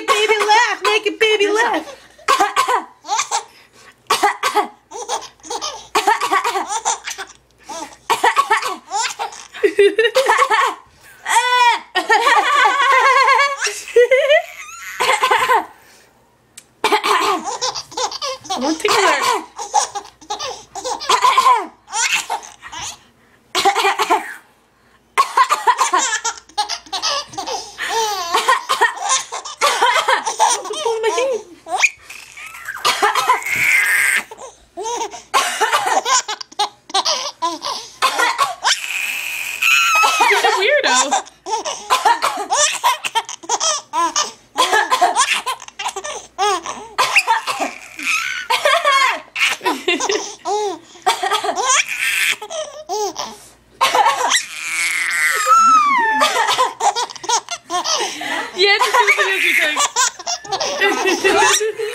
it, baby, laugh. Make it, baby, laugh. One together. Weirdo. Yeah, just do the videos you take.